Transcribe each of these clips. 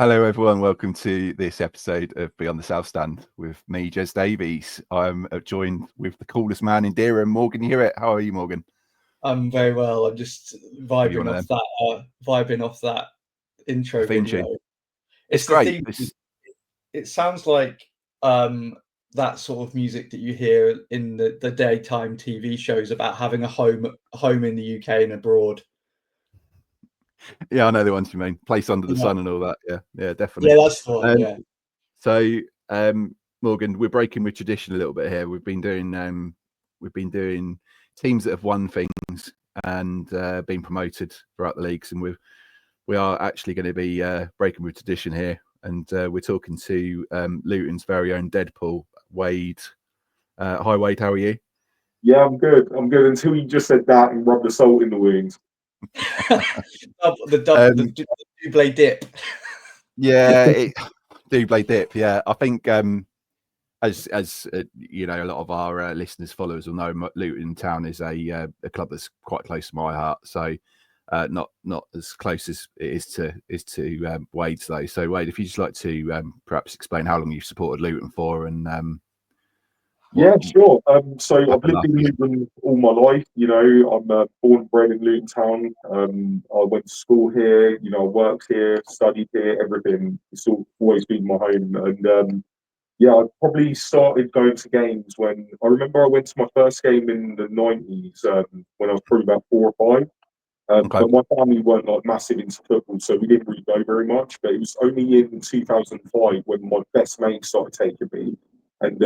Hello, everyone. Welcome to this episode of Beyond the South Stand with me, Jez Davies. I'm joined with the coolest man in Durham, Morgan Hewitt. How are you, Morgan? I'm very well. I'm just vibing off that intro video. It's great. It sounds like that sort of music that you hear in the daytime TV shows about having a home in the UK and abroad. Yeah, I know the ones you mean. Place Under the Sun and all that. Yeah, definitely. Yeah, that's the one. Yeah. So, Morgan, we're breaking with tradition a little bit here. We've been doing teams that have won things and been promoted throughout the leagues, and we are actually going to be breaking with tradition here, and we're talking to Luton's very own Deadpool, Wade. Hi, Wade. How are you? Yeah, I'm good. Until you just said that and rubbed the salt in the wounds. the double dip. Yeah, double dip. Yeah, I think as you know, a lot of our listeners, followers will know, Luton Town is a club that's quite close to my heart. So not as close as it is to Wade's though. So Wade, if you'd just like to perhaps explain how long you've supported Luton for, and yeah, sure. So I've lived in Luton all my life. You know, I'm born and bred in Luton Town. I went to school here. You know, I worked here, studied here. Everything. It's always been my home. And yeah, I probably started going to games when I remember I went to my first game in the 90s when I was probably about 4 or 5. Okay. But my family weren't like massive into football, so we didn't really go very much. But it was only in 2005 when my best mate started taking me. And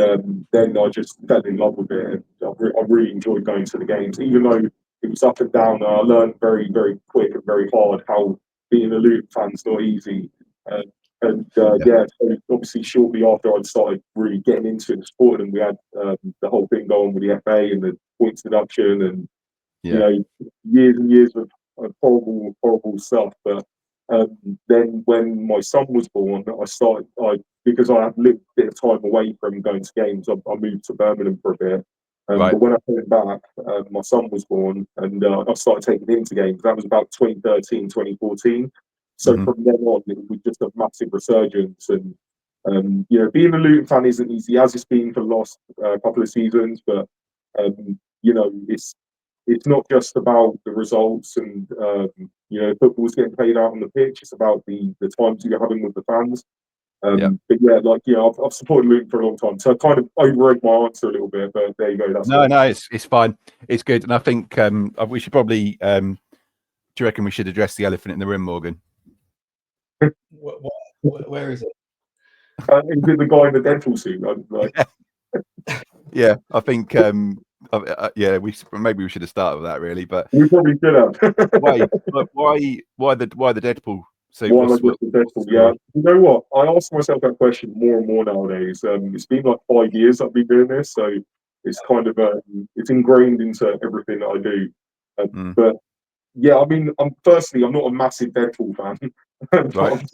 then I just fell in love with it. And I really enjoyed going to the games, even though it was up and down. I learned very, very quick and very hard how being a Luton fan's not easy. Yeah, so obviously shortly after I'd started really getting into the sport, and we had the whole thing going with the FA and the points deduction, and you know, years and years of horrible stuff. But then when my son was born, because I had a little bit of time away from going to games, I moved to Birmingham for a bit. Right. But when I came back, my son was born, and I started taking him to games. That was about 2013, 2014. So from then on, it was just a massive resurgence. And you know, being a Luton fan isn't easy, as it's been for the last couple of seasons. But you know, it's not just about the results and you know, football's getting played out on the pitch. It's about the times you're having with the fans. But yeah, like, you know, I've supported Luton for a long time, so I kind of overread my answer a little bit. But there you go. No, it's fine. It's good, and I think we should probably. Do you reckon we should address the elephant in the room, Morgan? Where is it? Is it the guy in the dental suit? Yeah, I think. Yeah, maybe we should have started with that, really. But we probably should have. why the Deadpool? So yeah, you know what? I ask myself that question more and more nowadays. It's been like 5 years I've been doing this, so it's kind of it's ingrained into everything that I do. But yeah, I mean, I'm not a massive Deadpool fan. Right.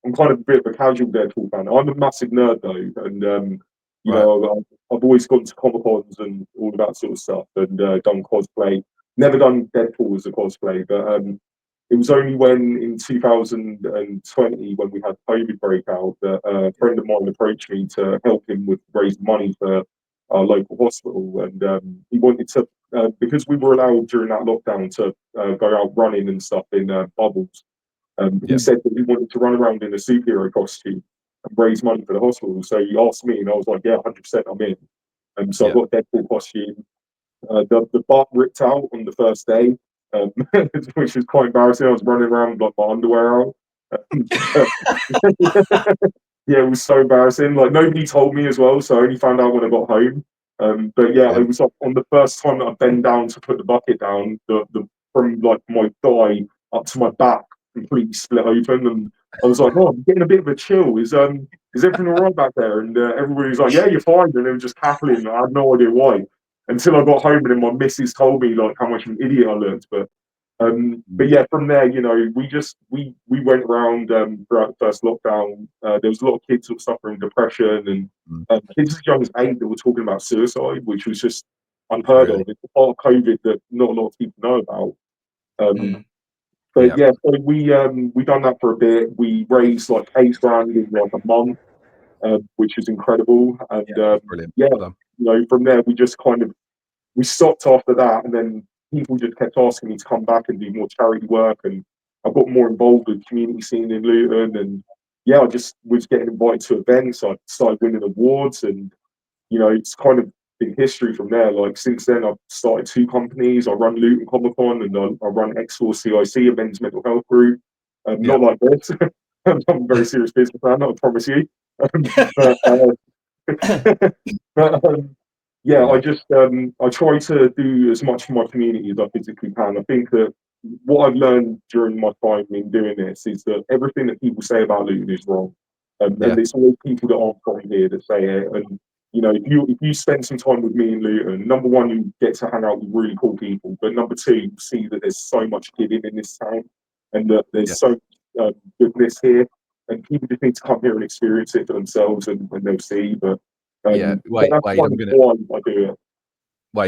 I'm kind of a bit of a casual Deadpool fan. I'm a massive nerd though, and you know, I've always gone to Comic Cons and all of that sort of stuff, and done cosplay. Never done Deadpool as a cosplay, but it was only when in 2020, when we had COVID breakout, that a friend of mine approached me to help him with raise money for our local hospital, and he wanted to. Because we were allowed during that lockdown to go out running and stuff in bubbles, he said that he wanted to run around in a superhero costume and raise money for the hospital. So he asked me, and I was like, "Yeah, 100%, I'm in." And so I got a Deadpool costume. The butt ripped out on the first day, which was quite embarrassing. I was running around with like my underwear out. Yeah, it was so embarrassing. Like, nobody told me as well, so I only found out when I got home. But yeah, it was like on the first time that I bent down to put the bucket down, the from like my thigh up to my back completely split open, and I was like, "Oh, I'm getting a bit of a chill. Is everything all right back there?" And everybody was like, "Yeah, you're fine." And they were just cackling. I had no idea why until I got home, and then my missus told me like how much of an idiot I looked. But yeah, from there, you know, we went around throughout the first lockdown. There was a lot of kids who were suffering depression, and kids as young as 8 that were talking about suicide, which was just unheard of. It's a part of COVID that not a lot of people know about. But yeah, so we done that for a bit. We raised like 8 grand in like a month, which was incredible. And Brilliant. yeah, Well done. you know, from there we just kind of we stopped after that, and then people just kept asking me to come back and do more charity work, and I got more involved with community scene in Luton, and yeah, I just was getting invited to events. I started winning awards, and you know, it's kind of been history from there. Like since then, I've started 2 companies. I run Luton Comic Con, and I run X4 CIC, a men's mental health group. Not like this. I'm a very serious businessman, I promise you. But, but yeah, I just I try to do as much for my community as I physically can. I think that what I've learned during my time in doing this is that everything that people say about Luton is wrong, and it's always people that aren't from here that say it. And you know, if you spend some time with me in Luton, number one, you get to hang out with really cool people, but number two, you see that there's so much giving in this town, and that there's so much goodness here, and people just need to come here and experience it for themselves, and they'll see. But Wade,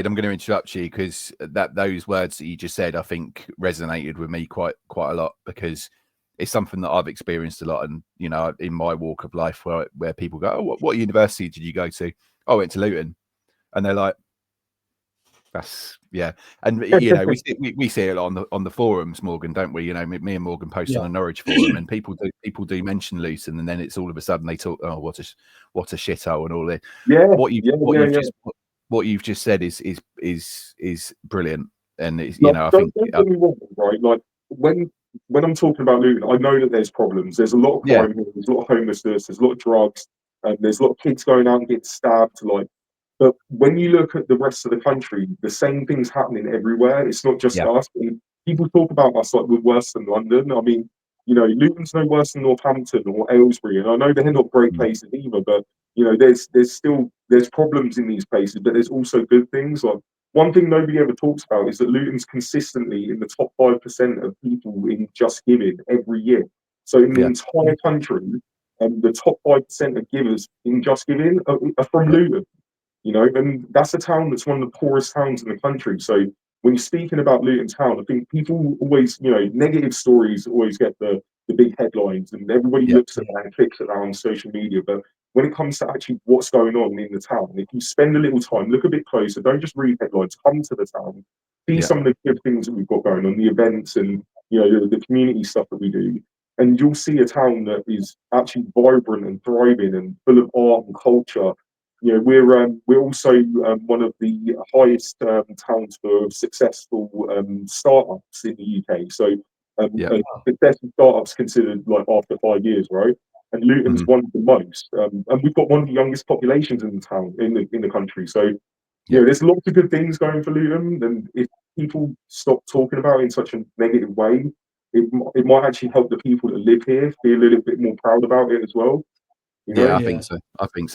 I'm going to interrupt you because those words that you just said, I think resonated with me quite a lot, because it's something that I've experienced a lot, and you know, in my walk of life, where people go, "Oh, what university did you go to?" "Oh, I went to Luton," and they're like, "That's And you know, we see it on the forums, Morgan, don't we? You know, me and Morgan post on a Norwich forum, and people do mention Luton, and then it's all of a sudden they talk, "Oh, what a shithole," and all this. What you've just said is brilliant, and it's, you know, I think don't get me wrong, right? Like when I'm talking about Luton, I know that there's problems. There's a lot of crime here. There's a lot of homelessness. There's a lot of drugs, and there's a lot of kids going out and getting stabbed. Like, but when you look at the rest of the country, the same thing's happening everywhere. It's not just us. And people talk about us like we're worse than London. I mean, you know, Luton's no worse than Northampton or Aylesbury, and I know they're not great places either. But you know, there's still problems in these places, but there's also good things. Like one thing nobody ever talks about is that Luton's consistently in the top 5% of people in Just Giving every year. So in the entire country, the top 5% of givers in Just Giving are from Luton. You know, and that's a town that's one of the poorest towns in the country. So when you're speaking about Luton Town, I think people always, you know, negative stories always get the big headlines, and everybody looks at that and clicks at that on social media. But when it comes to actually what's going on in the town, if you spend a little time, look a bit closer, don't just read headlines, come to the town, see some of the good things that we've got going on, the events and, you know, the community stuff that we do. And you'll see a town that is actually vibrant and thriving and full of art and culture. You know, we're also one of the highest towns for successful startups in the UK. So successful startups considered like after 5 years, right? And Luton's one of the most, and we've got one of the youngest populations in the town in the country. So you know, there's lots of good things going for Luton, and if people stop talking about it in such a negative way, it might actually help the people that live here feel a little bit more proud about it as well. You know? I think so.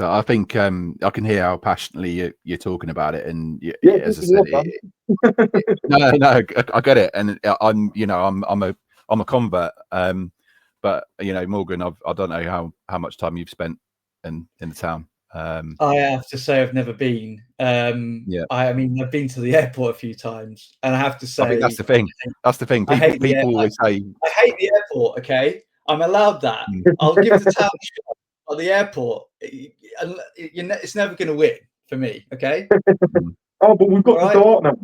I think I can hear how passionately you're talking about it, and as I said, no, I get it, and I'm a convert, but you know, Morgan, I don't know how much time you've spent in the town. I have to say I've never been. I mean, I've been to the airport a few times, and I have to say, I think that's the thing. That's the thing. People always say, I hate the airport. Okay, I'm allowed that. I'll give the town a shot. At the airport, it's never going to win for me. Okay. Oh, but we've got the dart now.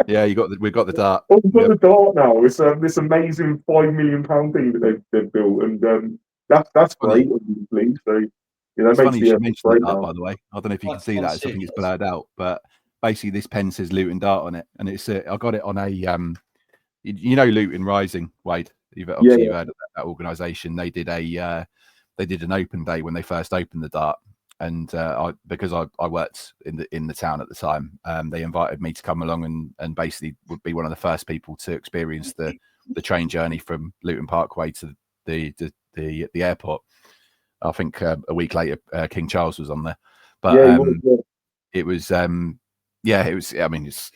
Yeah, we've got the dart. Oh, we've got the dart now. It's this amazing £5 million thing that they've built, and that's great, obviously. So you know, it's funny you should mention the dart, now. by the way. I don't know if you can see that. I think it's blurred out, but basically this pen says Luton Dart on it, and it's I got it on a you know, Luton Rising, Wade. You've obviously heard of that organisation. They did an open day when they first opened the dart, and because I worked in the town at the time, they invited me to come along and basically would be one of the first people to experience the train journey from Luton Parkway to the airport. I think a week later, King Charles was on there, but it was I mean, it's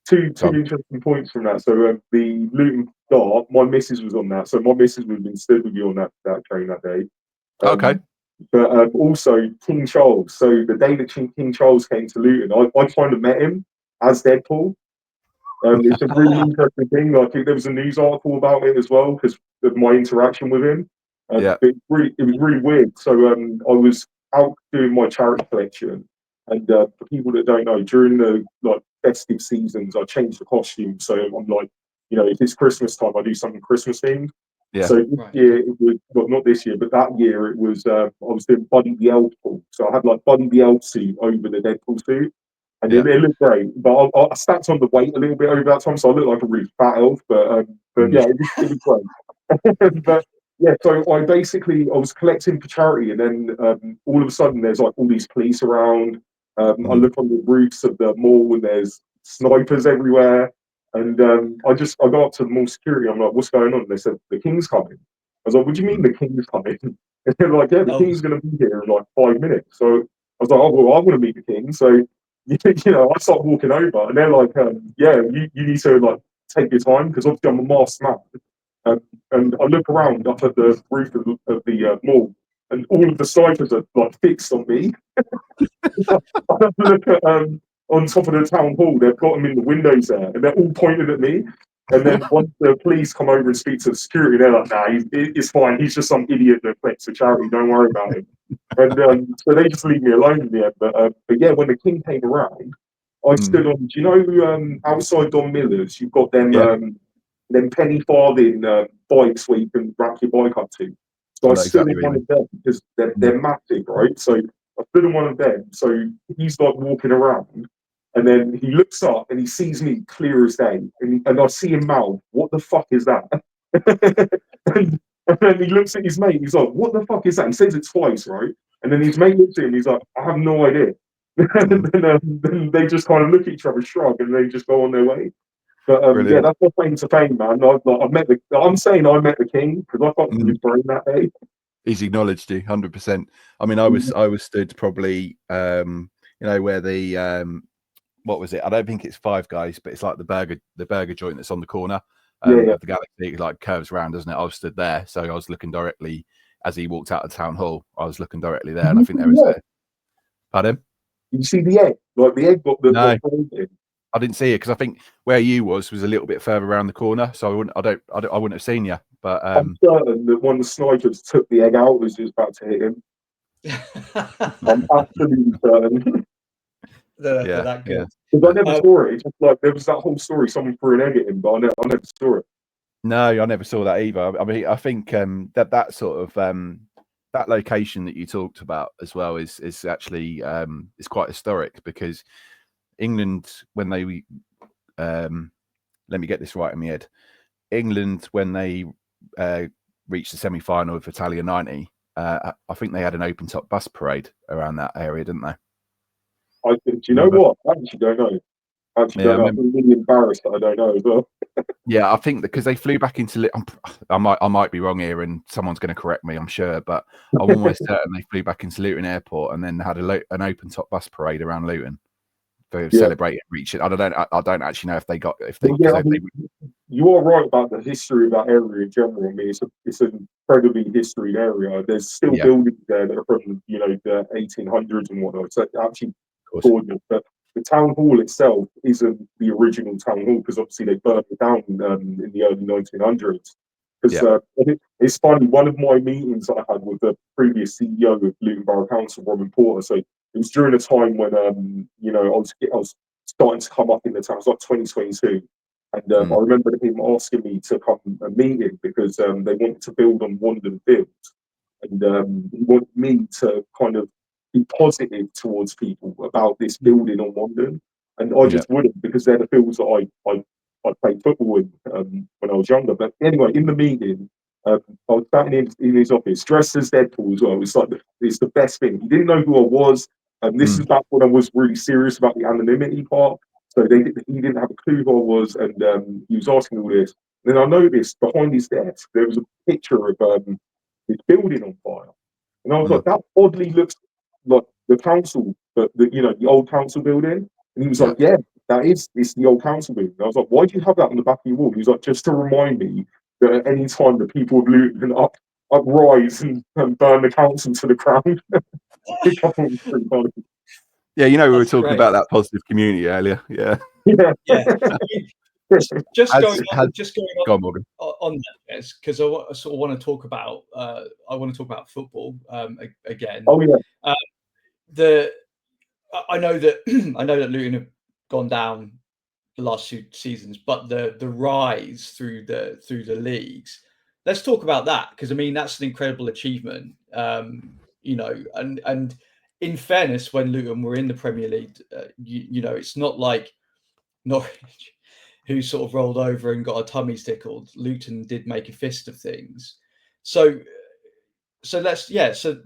two interesting points from that. So the Luton Dart, my missus was on that. So my missus would have been stood with you on that train that day. Okay. But also King Charles. So the day that King Charles came to Luton, I kind of met him as Deadpool. It's a really interesting thing. Like there was a news article about it as well because of my interaction with him. Yeah. But it was really weird. So I was out doing my charity collection, and for people that don't know, during the like festive seasons, I change the costume. So I'm like, you know, if it's Christmas time, I do something Christmas themed. Yeah. So this year it was, well, not this year, but that year it was. I was doing Buddy the Elf suit. So I had like Buddy the Elf suit over the Deadpool suit. And it looked great, but I stacked on the weight a little bit over that time, so I looked like a really fat elf. But yeah, it was great. But yeah, so I was collecting for charity, and then all of a sudden there's like all these police around. I look on the roofs of the mall, and there's snipers everywhere. And I go up to the mall security. I'm like, "What's going on?" And they said, "The King's coming." I was like, "What do you mean the King's coming?" And they're like, "Yeah, the King's going to be here in like 5 minutes." So I was like, "Oh well, I want to meet the King." So you know, I start walking over, and they're like, "Yeah, you need to like take your time because obviously I'm a masked man." And I look around up at the roof of the mall, and all of the snipers are like fixed on me. I look at on top of the town hall, they've got them in the windows there, and they're all pointed at me. And then once the police come over and speak to the security, they're like, "Nah, it's fine. He's just some idiot that collects for charity. Don't worry about him." And so they just leave me alone in the end. But yeah, when the King came around, I stood on. Do you know outside Don Miller's? You've got them penny farthing bikes where you can wrap your bike up to. So I stood on one of them because they're massive, right? So I stood on one of them. So he's like walking around, and then he looks up and he sees me clear as day, and I see him mouth, "What the fuck is that?" and then he looks at his mate. He's like, "What the fuck is that?" He says it twice, right? And then his mate looks at him. He's like, "I have no idea." And then they just kind of look at each other, shrug, and they just go on their way. But yeah, that's my claim to fame, man. I'm saying I met the King because I got his brain that day. He's acknowledged you 100%. I mean, I was stood probably, you know, where the what was it? I don't think it's Five Guys, but it's like the burger joint that's on the corner of the Galaxy. It like curves around, doesn't it? I was stood there, so I was looking directly as he walked out of town hall. I was looking directly there, and I think there was a. Pardon? Did you see the egg? Like the egg got the. No. I didn't see it because I think where you was a little bit further around the corner, so I wouldn't have seen you. But I'm certain that one of the snipers took the egg out as he was about to hit him. I'm absolutely certain. That good. Because I never saw it. It's just like there was that whole story. Someone threw an egg at him, but I never saw it. No, I never saw that either. I mean, I think that sort of that location that you talked about as well is actually is quite historic because England, when they let me get this right in my head, England when they reached the semi-final of Italia 90, I think they had an open top bus parade around that area, didn't they? Do you know what? I actually don't know. I'm really embarrassed that I don't know as well. Yeah, I think because they flew back into. I might be wrong here, and someone's going to correct me. I'm sure, but I'm almost certain they flew back into Luton Airport and then had an open top bus parade around Luton for celebrating reaching. I don't actually know if they got you are right about the history of that area in general. I mean, it's an incredibly historied area. There's still buildings there that are from the 1800s and whatnot. So actually gorgeous, but the town hall itself isn't the original town hall because obviously they burned it down in the early 1900s. Because it's funny, one of my meetings that I had with the previous CEO of Luton Borough Council, Robin Porter, so it was during a time when I was starting to come up in the town. It was like 2022, and I remember him asking me to come a meeting because they wanted to build on Wandon Fields, and he wanted me to kind of be positive towards people about this building on Wandon, and I just wouldn't because they're the fields that I played football in when I was younger. But anyway, in the meeting, I was sat in his office, dressed as Deadpool as well. It's the best thing. He didn't know who I was, and this is back when I was really serious about the anonymity part. So he didn't have a clue who I was, and he was asking all this. And then I noticed behind his desk there was a picture of this building on fire, and I was like, that oddly looks like the council, but the old council building. And he was like, yeah, it's the old council building. And I was like, why do you have that on the back of your wall? He was like, just to remind me that at any time the people of Luton can uprise and burn the council to the ground. Yeah, we were talking about that positive community earlier. Yeah. just going Go on, Morgan. on that, because I sort of want to talk about football again. Oh yeah. I know that I know that Luton have gone down the last 2 seasons, but the rise through the leagues. Let's talk about that, because I mean that's an incredible achievement. You know, and in fairness, when Luton were in the Premier League, you know, it's not like Norwich, who sort of rolled over and got our tummies tickled. Luton did make a fist of things. So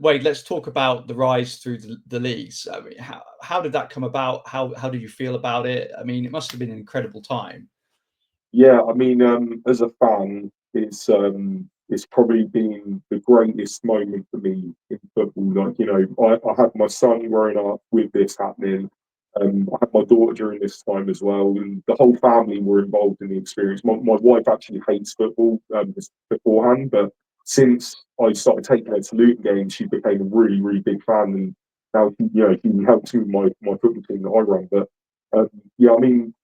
Wade, let's talk about the rise through the leagues. I mean, how did that come about? How did you feel about it? I mean, it must have been an incredible time. Yeah, I mean, as a fan, it's probably been the greatest moment for me in football. Like, you know, I had my son growing up with this happening. I had my daughter during this time as well, and the whole family were involved in the experience. My wife actually hates football beforehand, but since I started taking her to Luton games, she became a really, really big fan, and now he helps me with my football team that I run. But yeah, I mean,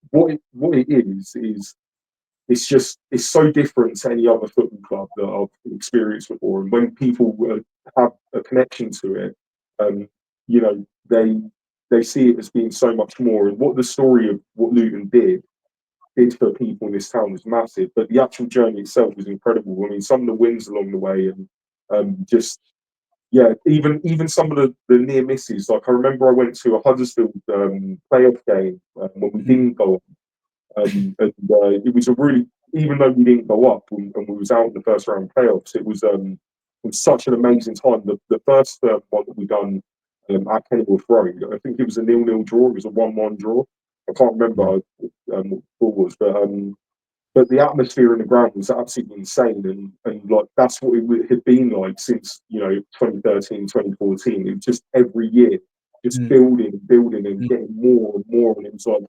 what it is it's so different to any other football club that I've experienced before. And when people have a connection to it, you know, they see it as being so much more. And what the story of what Luton did for people in this town was massive. But the actual journey itself was incredible. I mean, some of the wins along the way, and just yeah, even some of the near misses. Like I remember I went to a Huddersfield playoff game when we didn't go it was a really, even though we didn't go up and we was out in the first round playoffs, it was such an amazing time. The first one that we done at Kenilworth Road, I think it was a 0-0 draw. It was a 1-1 draw. I can't remember what the score was, but the atmosphere in the ground was absolutely insane, and like that's what it had been like since 2013, 2014. It was just every year, just building, and getting more and more, and it was like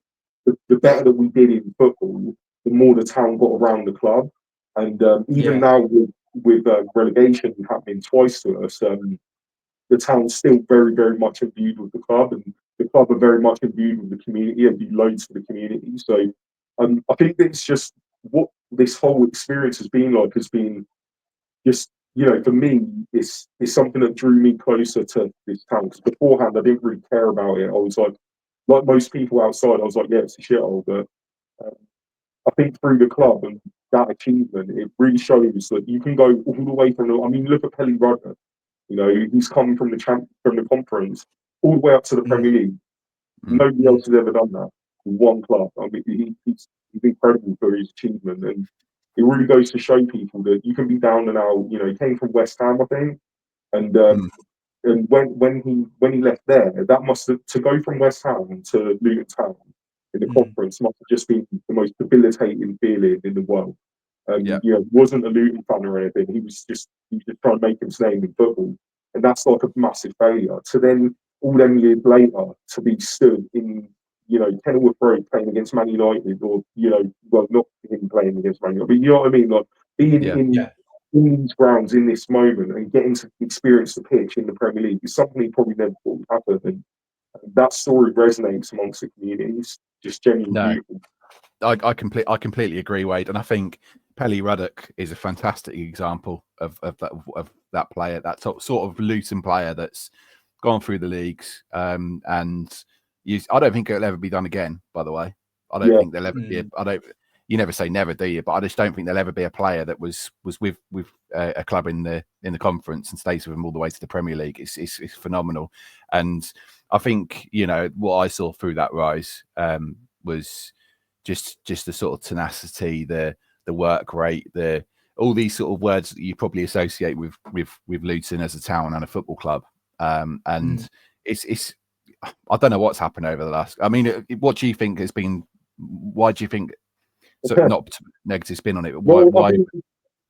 the better that we did in football, the more the town got around the club. And even now with relegation happening twice to us, the town's still very, very much imbued with the club, and the club are very much imbued with the community and do loads for the community. So I think that it's just what this whole experience has been like has been just, for me, it's something that drew me closer to this town. Because beforehand, I didn't really care about it. I was like most people outside, I was like, yeah, it's a shithole. But I think through the club and that achievement, it really shows that you can go all the way I mean, look at Pelly Rudder. He's come from the conference all the way up to the Premier League. Nobody else has ever done that. One club. I mean, he's incredible for his achievement, and it really goes to show people that you can be down and out. He came from West Ham, I think, and when he left there, that must have, to go from West Ham to Luton Town in the conference must have just been the most debilitating feeling in the world. He wasn't a Luton fan or anything. He was just trying to make his name in football, and that's like a massive failure. To then all them years later to be stood in Kenilworth Road playing against Man United, or well, not him playing against Man United, but you know what I mean, like being in these grounds in this moment and getting to experience the pitch in the Premier League is something he probably never thought would happen. And that story resonates amongst the communities. Just genuinely beautiful. I completely agree, Wade, and I think Pelly Ruddock is a fantastic example of that player, that sort of Luton player that's gone through the leagues, and I don't think it'll ever be done again. By the way, I don't think there'll ever be. You never say never, do you? But I just don't think there'll ever be a player that was with a club in the conference and stays with them all the way to the Premier League. It's phenomenal, and I think what I saw through that rise was just the sort of tenacity, the work rate, all these sort of words that you probably associate with Luton as a town and a football club. And it's I don't know what's happened over the last. I mean, what do you think has been? Why do you think? So not negative spin on it. But why? I mean,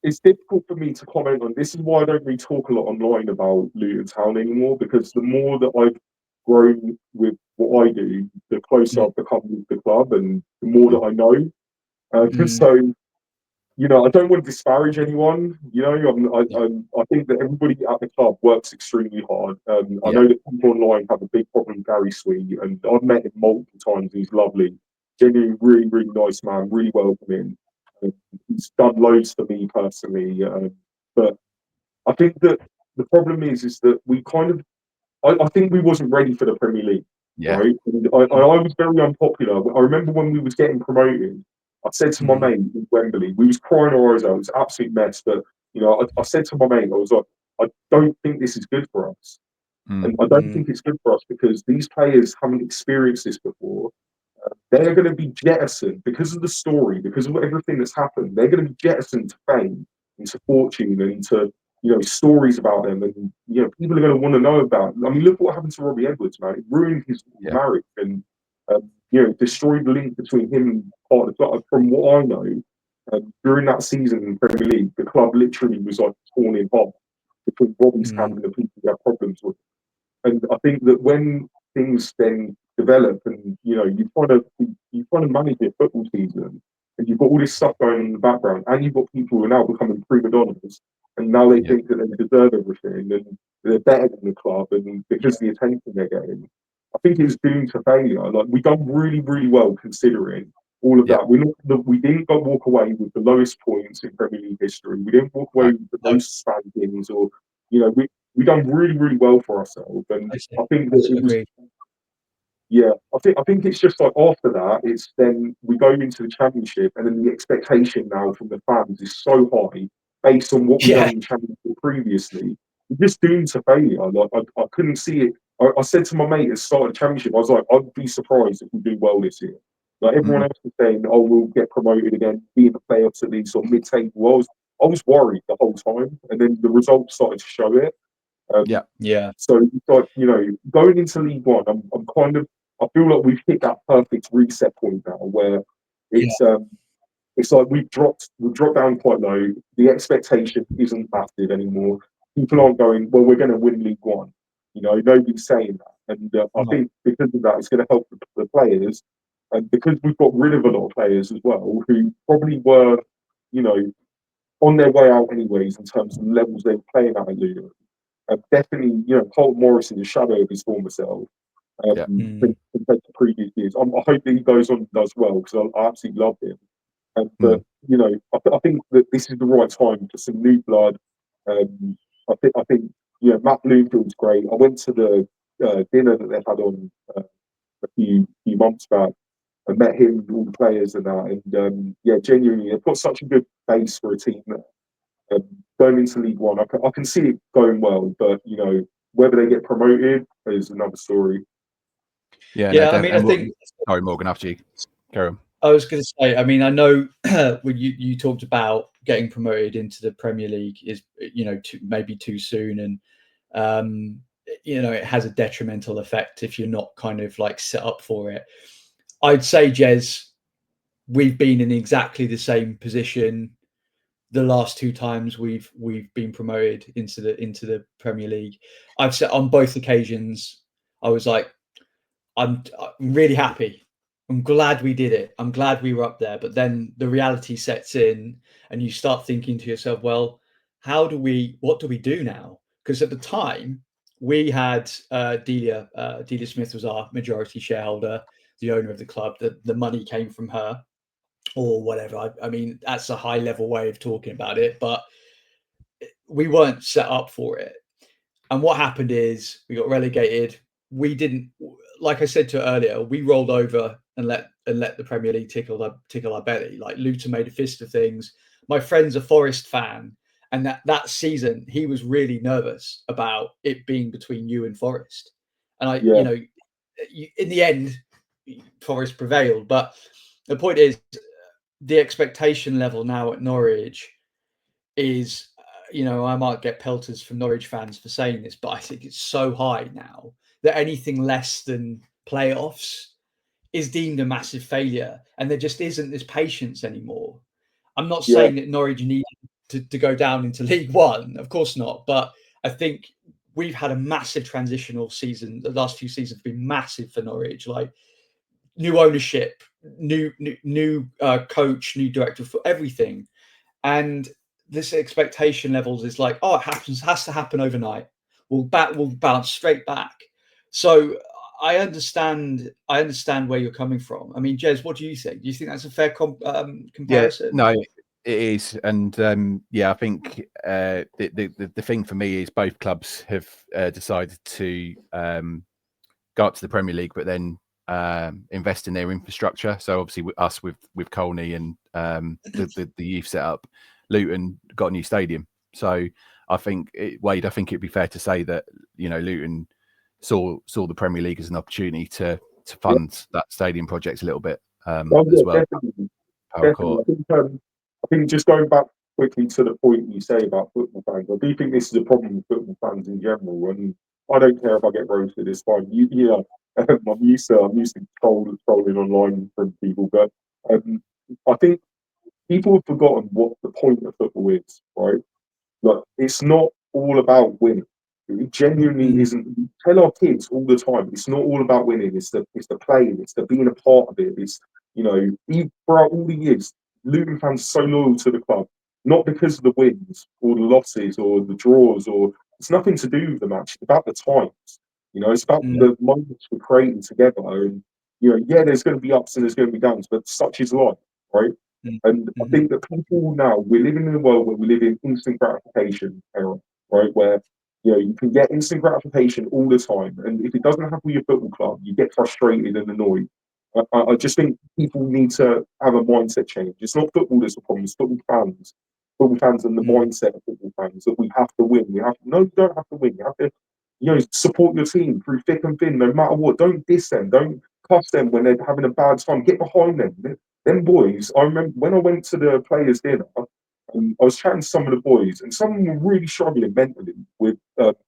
it's difficult for me to comment on. This is why I don't really talk a lot online about Luton Town anymore, because the more that I've grown with what I do, the closer I've become with the club, and the more that I know. So, I don't want to disparage anyone. I think that everybody at the club works extremely hard. I know that people online have a big problem with Gary Sweet, and I've met him multiple times. He's lovely. genuinely really, really nice man, really welcoming. He's done loads for me personally, but I think that the problem is that we kind of, I think we wasn't ready for the Premier League, Yeah. right? And I was very unpopular. I remember when we was getting promoted, I said to my mate in Wembley, we was crying our eyes out. It was an absolute mess, but I said to my mate, I was like, I don't think this is good for us. And I don't think it's good for us because these players haven't experienced this before. They're going to be jettisoned because of the story, because of everything that's happened. They're going to be jettisoned to fame, into fortune, and into stories about them, and people are going to want to know about. I mean, look what happened to Robbie Edwards, man. It ruined his marriage, and destroyed the link between him and part of the club. From what I know, during that season in the Premier League, the club literally was like torn in half between Robbie's camp and the people who had problems with. And I think that when things then develop, and you kind of manage your football season, and you've got all this stuff going on in the background, and you've got people who are now becoming prima donnas, and now they think that they deserve everything, and they're better than the club, and because of the attention they're getting, I think it's doomed to failure. Like, we done really, really well considering all of that. We didn't walk away with the lowest points in Premier League history. We didn't walk away with the most spankings, or we done really, really well for ourselves, and I think that it was. Yeah, I think it's just like after that, it's then we go into the championship, and then the expectation now from the fans is so high based on what we've done in the championship previously. We're just doomed to failure. Like, I couldn't see it. I said to my mate at the start of the championship, I was like, I'd be surprised if we do well this year. Like, everyone else was saying, oh, we'll get promoted again, be in the playoffs at least, or mid-table. I was worried the whole time, and then the results started to show it. So it's like, going into League One, I'm kind of, I feel like we've hit that perfect reset point now, where it's like we've dropped down quite low. The expectation isn't massive anymore. People aren't going, well, we're going to win League One. Nobody's saying that, and I think because of that, it's going to help the players, and because we've got rid of a lot of players as well who probably were, on their way out anyways in terms of the levels they were playing at Luton. Definitely, Paul Morris is a shadow of his former self compared to previous years. I hope that he goes on and does well, because I absolutely love him. But I think that this is the right time for some new blood. I think Matt Bloomfield's great. I went to the dinner that they had on a few months back. I met him, all the players and that, and genuinely, they've got such a good base for a team there. Going into League One, I can see it going well, but whether they get promoted is another story. I mean, I think. Sorry, Morgan, after you. Carry on. I was going to say, I mean, I know when you talked about getting promoted into the Premier League is, maybe too soon, and it has a detrimental effect if you're not kind of like set up for it. I'd say, Jez, we've been in exactly the same position the last two times we've been promoted into the Premier League. I've said on both occasions, I was like, I'm really happy. I'm glad we did it. I'm glad we were up there. But then the reality sets in, and you start thinking to yourself, well, what do we do now? Because at the time we had Delia Smith was our majority shareholder, the owner of the club. The money came from her, or whatever. I mean, that's a high level way of talking about it, but we weren't set up for it. And what happened is we got relegated. We didn't, like I said to you earlier, we rolled over and let the Premier League tickle our belly. Like, Luton made a fist of things. My friend's a Forest fan, and that season he was really nervous about it being between you and Forest. And in the end, Forest prevailed. But the point is, the expectation level now at Norwich is, I might get pelters from Norwich fans for saying this, but I think it's so high now that anything less than playoffs is deemed a massive failure, and there just isn't this patience anymore. I'm not saying that Norwich need to go down into League One, of course not, but I think we've had a massive transitional season. The last few seasons have been massive for Norwich, like new ownership, new coach, new director, for everything. And this expectation levels is like, oh, it has to happen overnight. We'll bounce straight back. So I understand where you're coming from. I mean, Jez, what do you think? Do you think that's a fair comparison? No, it is, and I think the thing for me is both clubs have decided to go up to the Premier League, but then invest in their infrastructure. So obviously, us with Colney and the youth setup, Luton got a new stadium. So I think Wade, I think it'd be fair to say that Luton saw the Premier League as an opportunity to fund that stadium project a little bit as well. Definitely. I think just going back quickly to the point you say about football fans, I do think this is a problem with football fans in general, and I don't care if I get roasted. It's fine. I'm used to trolling online from people, but I think people have forgotten what the point of football is, right? Like, it's not all about winning. It genuinely isn't. We tell our kids all the time, it's not all about winning. It's the playing. It's the being a part of it. It's throughout all the years, Luton fans are so loyal to the club, not because of the wins or the losses or the draws, or it's nothing to do with the match. It's about the times. It's about the moments we're creating together. And there's going to be ups and there's going to be downs, but such is life, right? And I think that people now, we're living in a world where we live in instant gratification era, right? Where you can get instant gratification all the time, and if it doesn't happen with your football club, you get frustrated and annoyed. I just think people need to have a mindset change. It's not football that's the problem; it's football fans. Football fans and the mindset of football fans that we have to win. You don't have to win. You have to, support your team through thick and thin, no matter what. Don't diss them. Don't cuss them when they're having a bad time. Get behind them. Them boys. I remember when I went to the players' dinner. I was chatting to some of the boys, and some of them were really struggling mentally with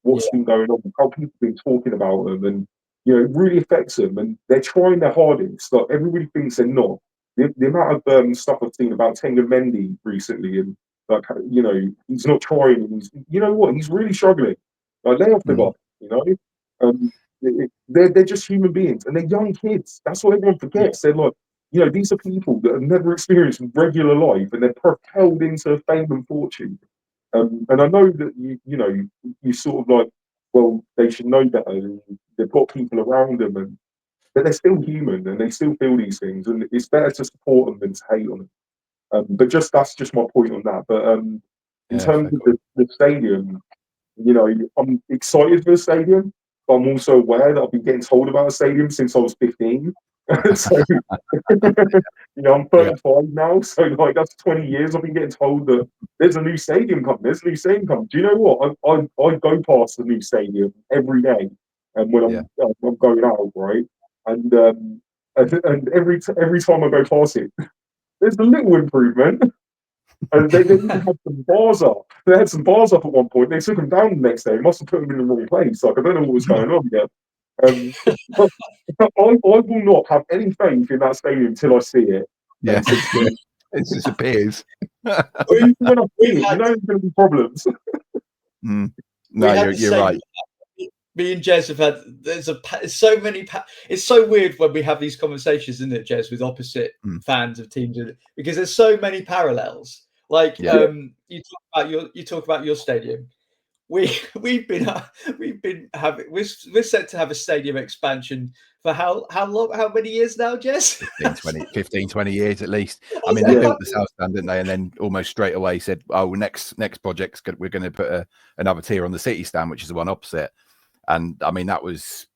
what's been going on, how people have been talking about them, and it really affects them. And they're trying their hardest. Like, everybody thinks they're not. The amount of stuff I've seen about Tenga Mendy recently, and he's not trying. And he's really struggling. Like, lay off the guy. They're just human beings, and they're young kids. That's what everyone forgets. They're like. These are people that have never experienced regular life, and they're propelled into fame and fortune. And I know that you sort of like, well, they should know better. And they've got people around them, but they're still human, and they still feel these things. And it's better to support them than to hate on them. But that's just my point on that. But in terms of the stadium, I'm excited for the stadium, but I'm also aware that I've been getting told about a stadium since I was 15. So, I'm 35 now, so like that's 20 years I've been getting told that there's a new stadium coming. There's a new stadium coming. Do you know what? I go past the new stadium every day, and when I'm going out, right, and every time I go past it, there's a little improvement. And they even had some bars up. They had some bars up at one point. They took them down the next day. Must have put them in the wrong place. Like, I don't know what was going on yet. But I will not have any faith in that stadium until I see it. Yeah, it disappears. Even when I see it, there's going to be problems. No, you're right. Me and Jez have had so many. It's so weird when we have these conversations, isn't it, Jez, with opposite fans of teams, because there's so many parallels. Like you talk about your stadium. We're set to have a stadium expansion for how long? How many years now, Jez? 15, 20 years at least. I mean, they built the South Stand, didn't they? And then almost straight away said, "Oh, next project's we're going to put another tier on the City Stand, which is the one opposite." And I mean, that was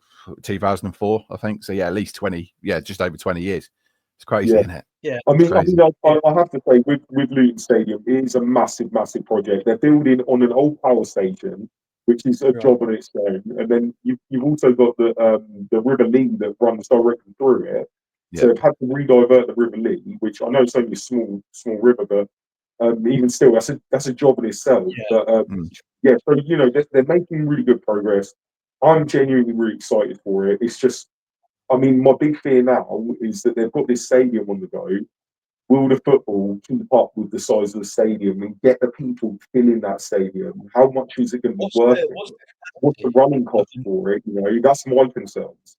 2004, I think. So at least 20, just over 20 years. It's crazy, isn't it? Yeah. I have to say, with Luton Stadium, it is a massive, massive project. They're building on an old power station, which is a job on its own. And then you've also got the River Lee that runs directly through it. So they've had to re-divert the River Lee, which I know is only a small river, but even still, that's a job in itself. But so they're making really good progress. I'm genuinely really excited for it. It's just, I mean, my big fear now is that they've got this stadium on the go. Will the football keep up with the size of the stadium and get the people filling that stadium? How much is it going to be worth? What's the running cost for it? That's my concerns.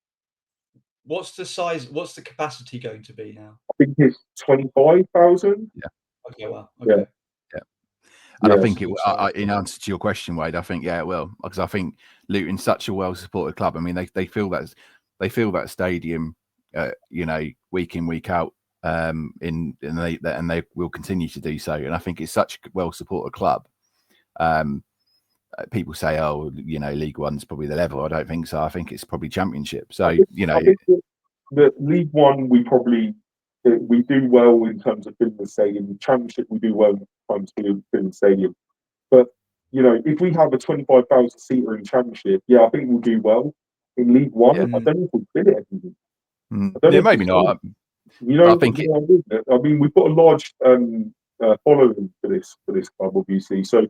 What's the size? What's the capacity going to be now? I think it's 25,000. Yeah. Okay. Well. Okay. And I think in answer to your question, Wade, I think it will, because I think Luton's such a well-supported club. I mean, they feel that they fill that stadium, you know, week in, week out, and they will continue to do so. And I think it's such a well supported club. People say, oh, you know, League One's probably the level. I don't think so. I think it's probably Championship. So, you know, I think the League One, we do well in terms of filling the stadium. Championship, we do well in terms of filling the stadium. But, you know, if we have a 25,000 seater in Championship, yeah, I think we'll do well. In League One, I don't know if we'll fit it every week. Yeah, maybe not. You know, I think I mean, we've got a large following for this club, obviously. So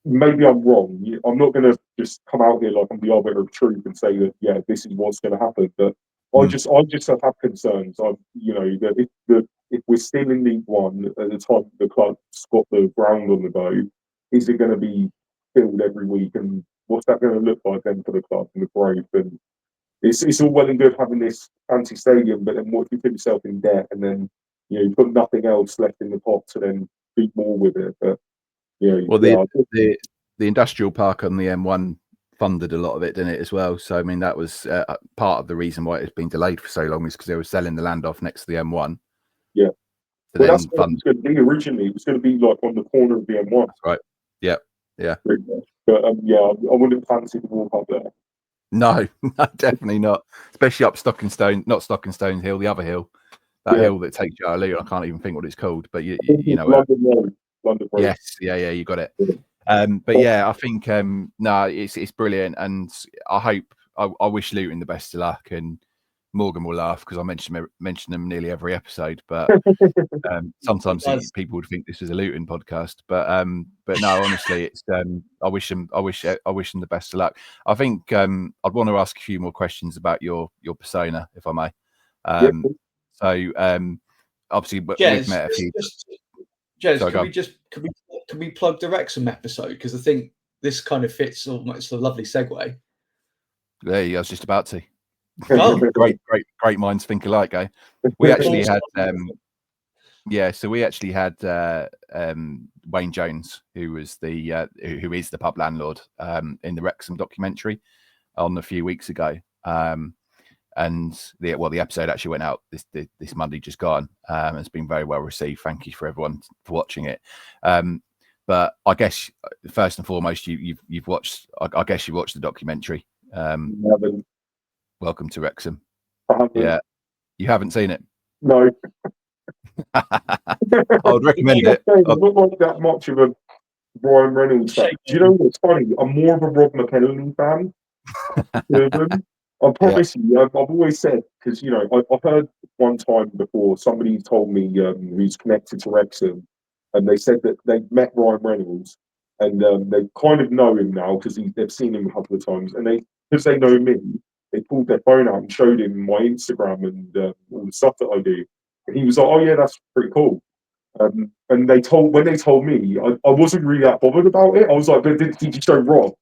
maybe I'm wrong. I'm not going to just come out here like I'm the arbiter of truth and say that this is what's going to happen. But I just have concerns. You know, that if we're still in League One at the time the club's got the ground on the go, is it going to be filled every week? And what's that going to look like then for the club and the growth? And it's all well and good having this fancy stadium, but then what if you put yourself in debt and then you've got nothing else left in the pot to then do more with it? But well, the industrial park on the M1 funded a lot of it, didn't it, as well? So I mean, that was part of the reason why it's been delayed for so long, is because they were selling the land off next to the M1. Yeah, well, that's what it was going to be originally. It was going to be like on the corner of the M1. That's right. Yeah. But I wouldn't fancy to walk up there. No, definitely not. Especially up Stock and Stone, not Stock and Stones Hill, the other hill, that hill that takes you out of Luton. I can't even think what it's called, but you know, London Road. Yes, yeah, you got it. But yeah, I think no, it's brilliant, and I wish Luton the best of luck. And Morgan will laugh because I mention them nearly every episode, but sometimes people would think this is a Luton podcast. But no, honestly, it's I wish them the best of luck. I think I'd want to ask a few more questions about your persona, if I may. So obviously we've met a few. Jez, can we plug the Wrexham episode, because I think this kind of fits almost a lovely segue. There, I was just about to. Oh. great minds think alike, eh? We actually had so we actually had Wayne Jones, who is the pub landlord in the Wrexham documentary on a few weeks ago. And the episode actually went out this Monday just gone. It's been very well received. Thank you for everyone for watching it. But I guess first and foremost, you've watched. I guess you watched the documentary. Welcome to Wrexham. Yeah, you haven't seen it? No. I would recommend it. I'm not like that much of a Ryan Reynolds fan. Do you know what's funny? I'm more of a Rob McElhenney fan. I promise you, I've always said, because I've heard one time before somebody told me who's connected to Wrexham, and they said that they met Ryan Reynolds, and they kind of know him now because they've seen him a couple of times, and because they know me, they pulled their phone out and showed him my Instagram and all the stuff that I do, and he was like, "Oh yeah, that's pretty cool." And when they told me, I wasn't really that bothered about it. I was like, "But did you show Rob?"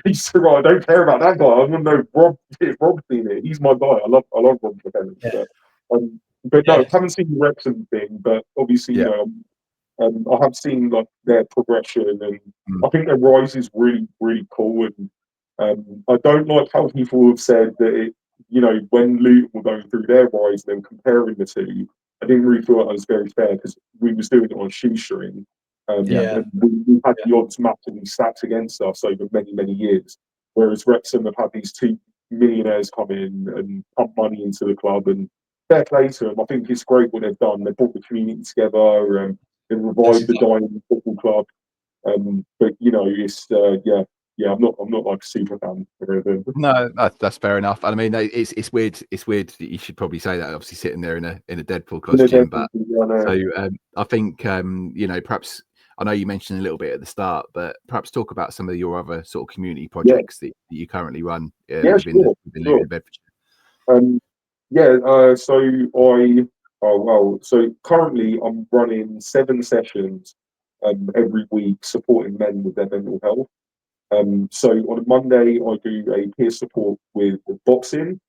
He said, "Right, I don't care about that guy. I want to know Rob. If Rob's seen it, he's my guy. I love Rob McKenna." But no, I haven't seen the Wrexham thing. But obviously, I have seen like their progression, and I think their rise is really, really cool. And I don't like how people have said that when Luton were going through their rise, and then comparing the two, I didn't really feel that was very fair because we was doing it on a shoestring. And we had the odds massively stacked against us over many, many years. Whereas Wrexham have had these two millionaires come in and pump money into the club, and fair play to them. I think it's great what they've done. They brought the community together and they revived the dying football club. But it's I'm not like a super fan or anything. No, that's fair enough. I mean, it's weird. It's weird that you should probably say that. Obviously, sitting there in a Deadpool costume, but I think perhaps I know you mentioned a little bit at the start, but perhaps talk about some of your other sort of community projects that you currently run within Luton Bedfordshire. So currently I'm running 7 sessions every week supporting men with their mental health. So on a Monday I do a peer support with boxing.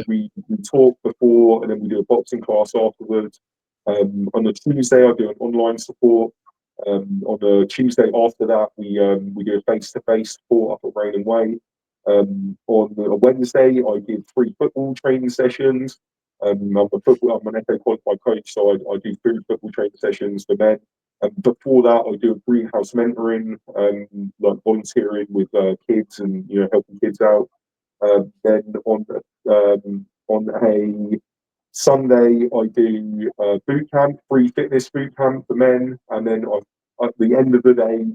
We talk before and then we do a boxing class afterwards. On a Tuesday I do an online support. On the Tuesday after that we do a face-to-face support up at Rain and Way. On a Wednesday, I give 3 football training sessions. I'm an FA qualified coach, so I do 3 football training sessions for men. Before that, I do a greenhouse mentoring, like volunteering with kids and helping kids out. Then on a Sunday, I do boot camp, free fitness boot camp for men, and then at the end of the day,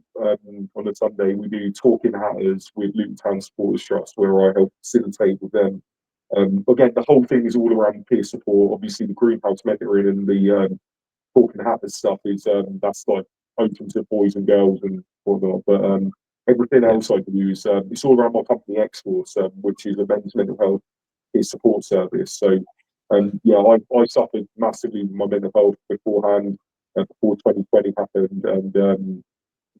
on a Sunday, we do Talking Hatters with Luton Town Supporters Trust, where I help facilitate with them. Again, the whole thing is all around peer support. Obviously, the greenhouse mentoring and the Talking Hatters stuff is that's like open to boys and girls and whatnot. But everything else I do is it's all around my company X Force, which is a men's mental health peer support service. So I suffered massively with my mental health beforehand, before 2020 happened, and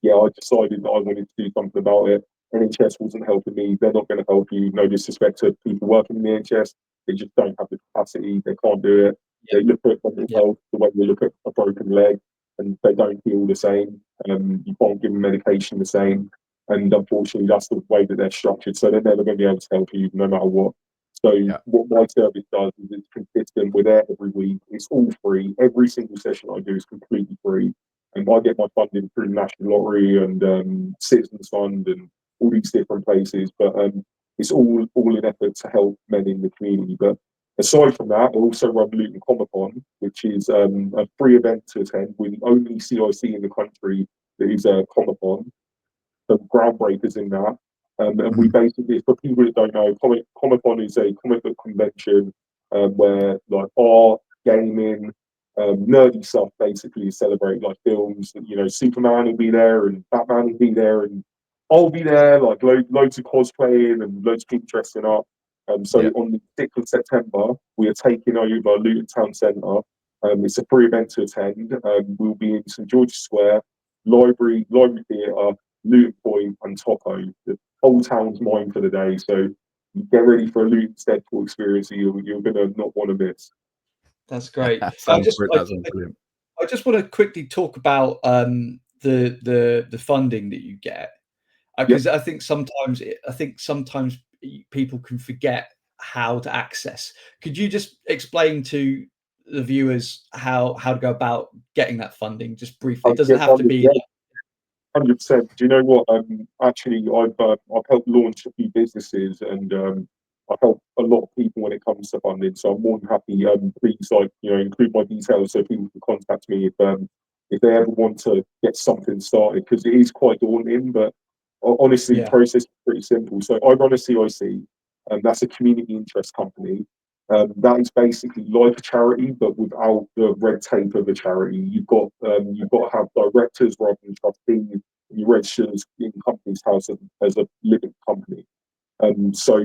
I decided that I wanted to do something about it. NHS wasn't helping me. They're not going to help you. No disrespect to people working in the NHS. They just don't have the capacity. They can't do it. They look at mental health the way they look at a broken leg, and they don't heal the same. You can't give them medication the same. And unfortunately, that's the way that they're structured. So they're never going to be able to help you no matter what. So what my service does is it's consistent. We're there every week. It's all free. Every single session I do is completely free. And I get my funding through National Lottery and Citizens Fund and all these different places. But it's all in effort to help men in the community. But aside from that, I also run Luton Comic-Con, which is a free event to attend. We're the only CIC in the country that is a Comic-Con. The groundbreakers in that. And we basically, for people that don't know, Comic-Con is a comic book convention where like art, gaming, nerdy stuff basically celebrate like films. Superman will be there and Batman will be there and I'll be there, like loads of cosplaying and loads of people dressing up. So on the 6th of September, we are taking over Luton Town Centre. It's a free event to attend. We'll be in St George's Square, Library Theatre, Luton Point and Topo. The whole town's mine for the day. So get ready for a Luton Deadpool experience you're going to not want to miss. That's great. That sounds brilliant. I just want to quickly talk about the funding that you get, because I think sometimes people can forget how to access. Could you just explain to the viewers how to go about getting that funding, just briefly? It doesn't have to be. 100%. Do you know what? Actually, I've helped launch a few businesses, and I've helped a lot of people when it comes to funding. So I'm more than happy. Please, include my details so people can contact me if they ever want to get something started, because it is quite daunting. But honestly, the process is pretty simple. So I run a CIC, and that's a community interest company. That is basically like a charity, but without the red tape of a charity. You've got to have directors rather than trustees. You register in Companies House as a living company. So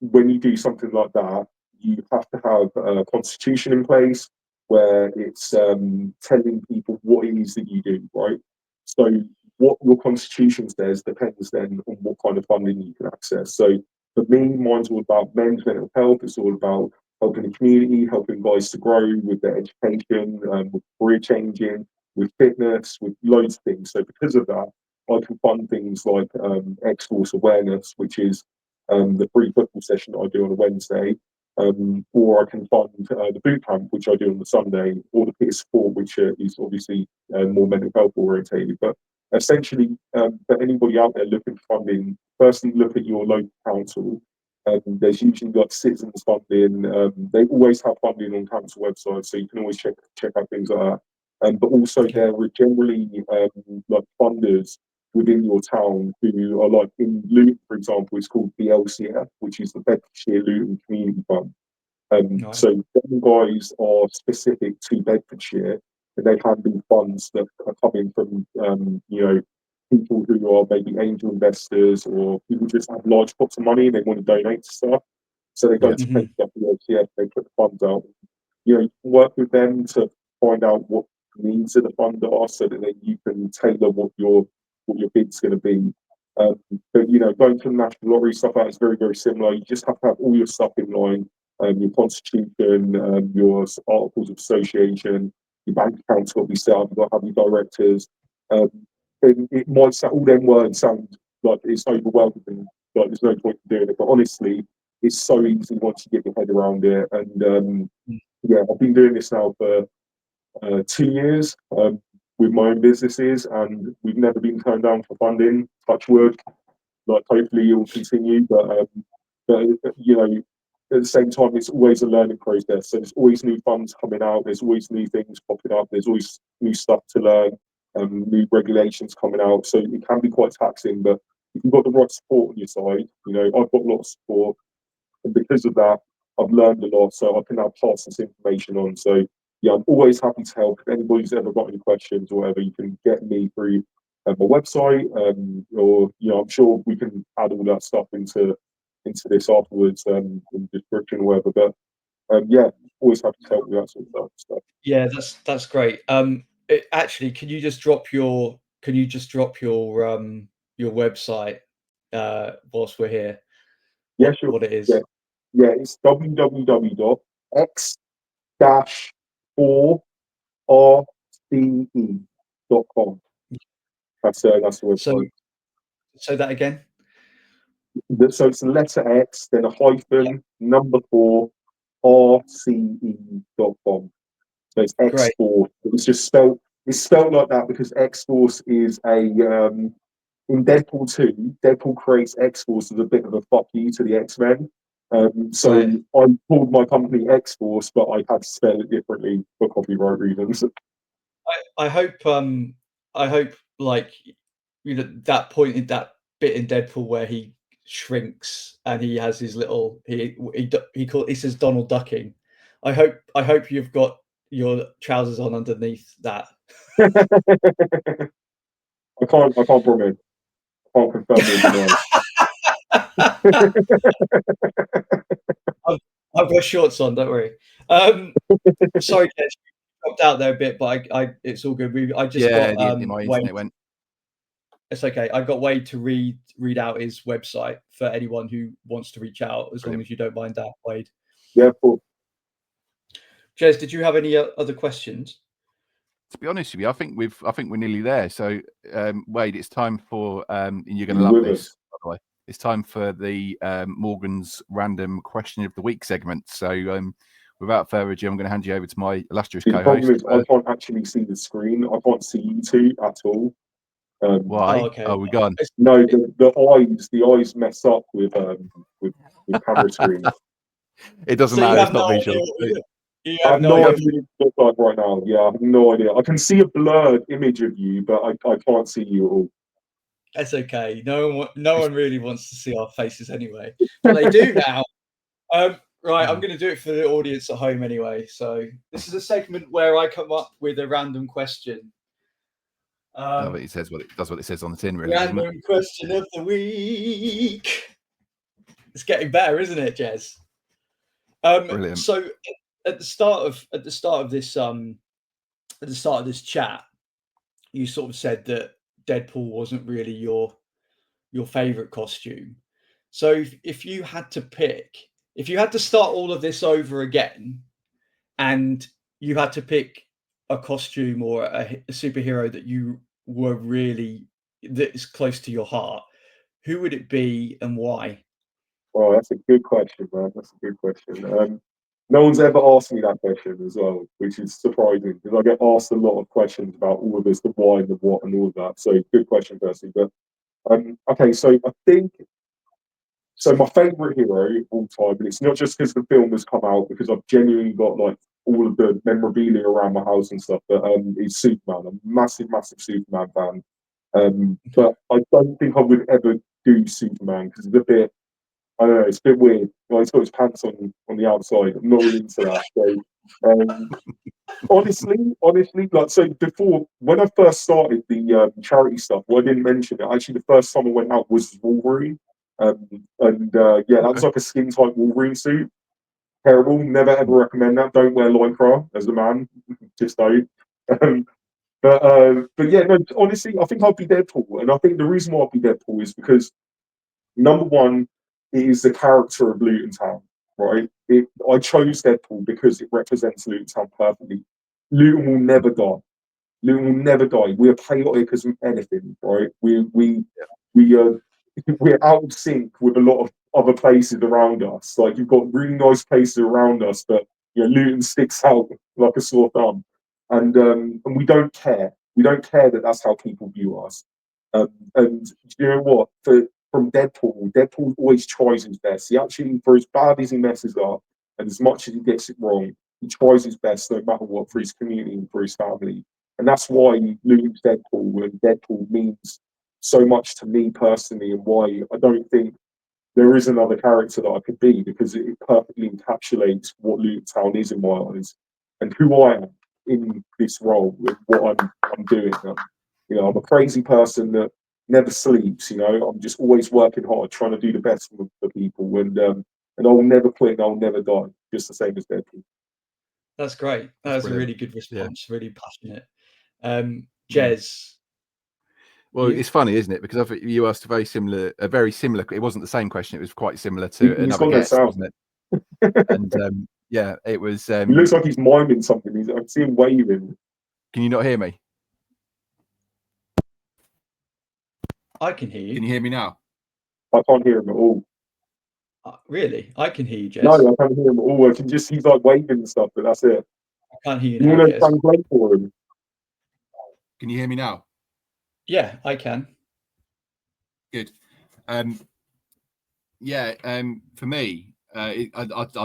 when you do something like that, you have to have a constitution in place where it's telling people what it is that you do, right? So what your constitution says depends then on what kind of funding you can access. So for me, mine's all about men's mental health. It's all about helping the community, helping guys to grow with their education, with career changing, with fitness, with loads of things. So because of that, I can fund things like X-Force Awareness, which is the free football session that I do on a Wednesday, or I can fund the boot camp, which I do on the Sunday, or the peer support, which is obviously more mental health orientated. But essentially, for anybody out there looking for funding, firstly look at your local council. There's usually like citizens funding. They always have funding on council websites, so you can always check out things like that. But also there are generally like funders within your town who are like in Luton, for example, it's called the LCF, which is the Bedfordshire Luton Community Fund. So them guys are specific to Bedfordshire, and they handle funds that are coming from people who are maybe angel investors or people just have large pots of money and they want to donate to stuff. So they go to the LCF, they put the funds out. You can work with them to find out what the needs of the fund are, so that then you can tailor what your bid's going to be. But going to the National Lottery stuff out is very, very similar. You just have to have all your stuff in line, your constitution, your articles of association, your bank account's got to be set up, you've got to have your directors. And it might sound, all them words sound like it's overwhelming, like there's no point in doing it. But honestly, it's so easy once you get your head around it. And yeah, I've been doing this now for 2 years with my own businesses, and we've never been turned down for funding. Touch wood. Like hopefully it will continue, but you know, at the same time, it's always a learning process. So there's always new funds coming out. There's always new things popping up. There's always new stuff to learn. New regulations coming out. So it can be quite taxing, but if you've got the right support on your side, you know, I've got a lot of support, and because of that, I've learned a lot. So I can now pass this information on. So yeah, I'm always happy to help. If anybody's ever got any questions or whatever, you can get me through my website, or you know, I'm sure we can add all that stuff into this afterwards, in the description or whatever. But yeah, always happy to help with that sort of stuff. Yeah, that's great. Actually, can you just drop your website whilst we're here? Yeah, sure. What it is? Yeah, it's www.x-4rce.com. That's the website. So that again. So it's the letter X, then a hyphen, number 4, rce.com. So it's X-Force. It's spelled like that because X-Force is in Deadpool 2, Deadpool creates X-Force as a bit of a fuck you to the X-Men. So I called my company X-Force, but I had to spell it differently for copyright reasons. I hope like, you know, that point in that bit in Deadpool where he shrinks and he has his little he says Donald ducking. I hope you've got your trousers on underneath that. I can't promise. I can't confirm or deny. I've got shorts on, don't worry. Sorry, Kesh, dropped out there a bit, but I it's all good. I just got my internet went. It's okay. I've got Wade to read out his website for anyone who wants to reach out, as long as you don't mind that, Wade. Yeah, cool. Jez, did you have any other questions? To be honest with you, I think we're nearly there. So Wade, it's time for and you're going to love this, by the way. It's time for the Morgan's random question of the week segment. So without further ado, I'm going to hand you over to my illustrious co-host. The problem is I can't actually see the screen. I can't see you two at all. Why? Oh, okay. Oh, we gone. No, the eyes mess up with camera screen. It doesn't matter. It's not visual. I have no idea what it looks like right now. Yeah, I have no idea. I can see a blurred image of you, but I can't see you at all. That's okay. No one really wants to see our faces anyway, but they do now. Right, I'm going to do it for the audience at home anyway. So this is a segment where I come up with a random question. But it says what it says on the tin, really. Random question of the week. It's getting better, isn't it, Jez? Brilliant. So at the start of this chat, you sort of said that Deadpool wasn't really your favorite costume. So if you had to start all of this over again, and you had to pick a costume or a superhero that you were that is close to your heart, who would it be and why? Oh, that's a good question, man. That's a good question. No one's ever asked me that question as well, which is surprising because I get asked a lot of questions about all of this, the why, the what, and all of that. So good question, Percy. But okay, so I think my favourite hero of all time, and it's not just because the film has come out, because I've genuinely got like all of the memorabilia around my house and stuff, but it's Superman. I'm a massive, massive Superman fan. But I don't think I would ever do Superman because it's a bit, I don't know, it's a bit weird. Like, he's got his pants on the outside. I'm not really into that. So honestly, like, so before, when I first started the charity stuff, well, I didn't mention it. Actually, the first time I went out was Wolverine. Yeah, that was like a skin tight Wolverine suit. Terrible. Never ever recommend that. Don't wear lycra as a man. Just don't. But yeah, no. Honestly, I think I'd be Deadpool, and I think the reason why I'd be Deadpool is because number one, it is the character of Luton Town, right? I chose Deadpool because it represents Luton Town perfectly. Luton will never die. Luton will never die. We are chaotic as anything, right? We we're out of sync with a lot of other places around us. Like you've got really nice places around us, but Luton sticks out like a sore thumb, and we don't care. We don't care that that's how people view us. And you know what? From Deadpool always tries his best. He actually, for as bad as he messes up and as much as he gets it wrong, he tries his best no matter what for his community and for his family. And that's why Luton's Deadpool and Deadpool means so much to me personally, and why I don't think there is another character that I could be, because it perfectly encapsulates what Luton Town is in my eyes and who I am in this role with what I'm doing. I'm a crazy person that never sleeps. I'm just always working hard, trying to do the best for people, and I'll never quit and I'll never die. Just the same as Deadpool. That's great. That's a really good response. Really passionate. Jez. Well, it's funny, isn't it? Because you asked a very similar. It wasn't the same question. It was quite similar to another guest, wasn't it? And yeah, it was. He looks like he's miming something. I see him waving. Can you not hear me? I can hear you. Can you hear me now? I can't hear him at all. Really? I can hear you, Jez. No, I can't hear him at all. He's like waving and stuff, but that's it. I can't hear you now, now, Jez. Translate for him. Can you hear me now? Yeah, I can. Good. For me, I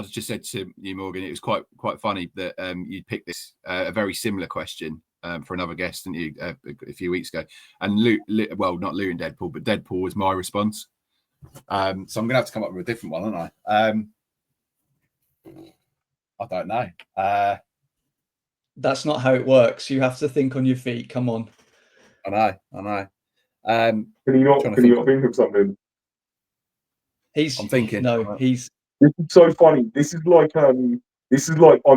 just said to you, Morgan, it was quite funny that you picked this a very similar question for another guest, didn't you, a few weeks ago? And not Luton Deadpool, but Deadpool was my response. So I'm gonna have to come up with a different one, aren't I? I don't know. That's not how it works. You have to think on your feet. Come on. I know. Can you not think of something? I'm thinking. This is so funny. This is like I'm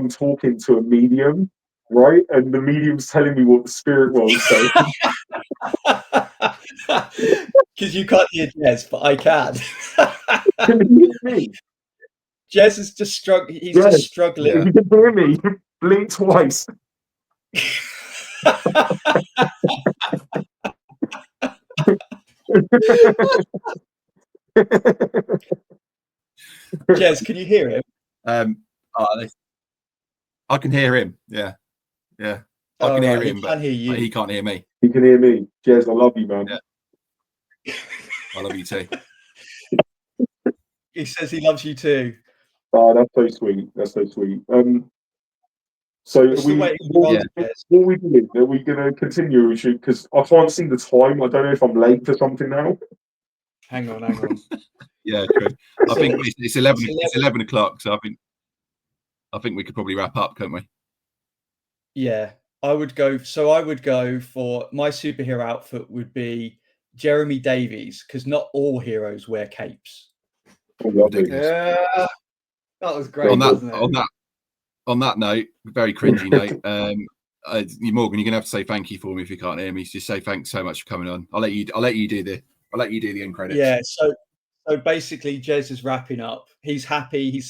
talking to a medium, right? And the medium's telling me what the spirit world's saying. Because you can't hear Jez, but I can. Can you hear me? Jez is just struggling. He's just struggling. If you can hear me, blink twice. Jez, can you hear him? I can hear him. Yeah. I can hear him, but he can't hear me. He can hear me. Jez, I love you, man. Yeah. I love you too. He says he loves you too. Oh, that's so sweet. That's so sweet. So what are we doing? Are we going to continue? Because I can't see the time. I don't know if I'm late for something now. Hang on. Yeah, true. I think it's 11. It's 11 o'clock. So I think we could probably wrap up, couldn't we? Yeah, I would go. So I would go for my superhero outfit would be Jeremy Davies, because not all heroes wear capes. Yeah, that was great. On that note, very cringy note. Morgan, you're gonna have to say thank you for me if you can't hear me. Just say thanks so much for coming on. I'll let you do the end credits. Yeah. So basically, Jez is wrapping up. He's happy. He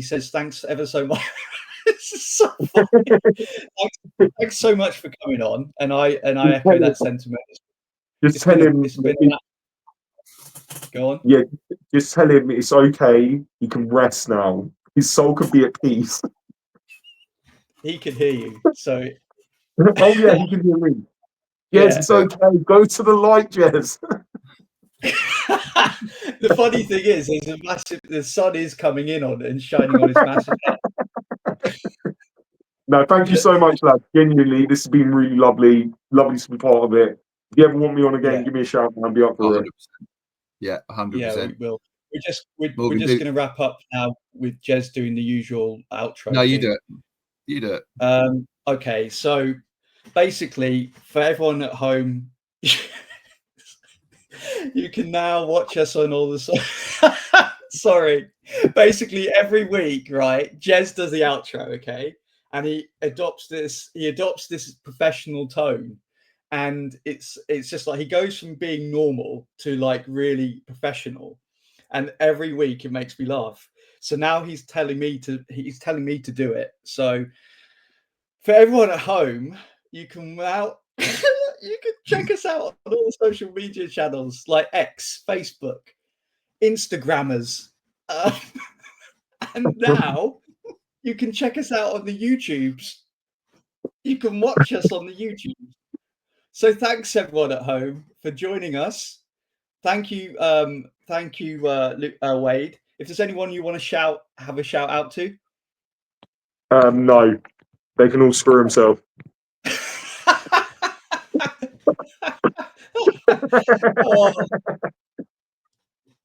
says thanks ever so much. This is so funny. Thanks so much for coming on, and I echo that sentiment. Just tell him. Go on. Yeah, just tell him it's okay. He can rest now. His soul could be at peace. He can hear you. So. Oh yeah, he can hear me. Yes, it's okay. Go to the light, Jez. The funny thing is, the sun is coming in on it and shining on his massive head. No, thank you so much, lad. Genuinely, this has been really lovely. Lovely to be part of it. If you ever want me on again, give me a shout and I'll be up for 100%. it. Yeah, 100%. Yeah, we will. We're just going to wrap up now with Jez doing the usual outro. No, you do it. You do it. Okay, so basically, for everyone at home, you can now watch us on all the. Sorry. Basically, every week, right? Jez does the outro, okay, and he adopts this professional tone, and it's just like he goes from being normal to like really professional, and every week it makes me laugh. So now he's telling me to do it. So for everyone at home, you can now You can check us out on all social media channels like X, Facebook, Instagrammers. And now you can check us out on the YouTubes. You can watch us on the YouTube. So thanks everyone at home for joining us. Thank you, Wade. If there's anyone you want to have a shout out to. No, they can all screw themselves. Oh.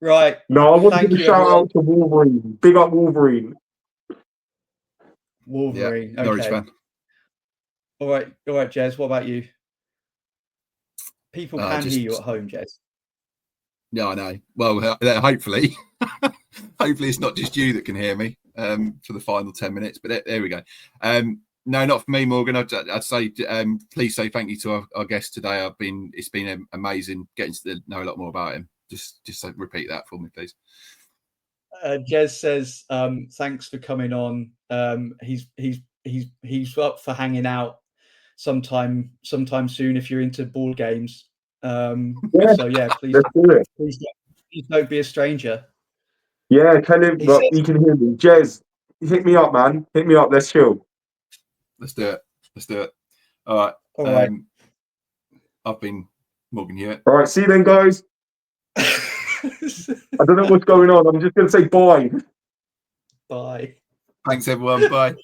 Right. No, I want to Thank give a you, shout everyone. out to Wolverine. Big up Wolverine. Wolverine. Yeah, Norwich Okay. fan. All right, Jez. What about you? People can hear you at home, Jez. Yeah, I know. Well, hopefully, hopefully it's not just you that can hear me for the final 10 minutes. But there we go. No, not for me, Morgan. I'd say please say thank you to our guest today. It's been amazing getting to know a lot more about him. Just repeat that for me, please. Jez says thanks for coming on. He's up for hanging out sometime soon if you're into board games. So yeah, please don't be a stranger. Yeah, tell him that he can hear me. Jez, hit me up, man. Hit me up. Let's chill. Let's do it. All right. I've been Morgan Hewitt. All right, see you then, guys. I don't know what's going on. I'm just going to say bye. Bye. Thanks, everyone. Bye.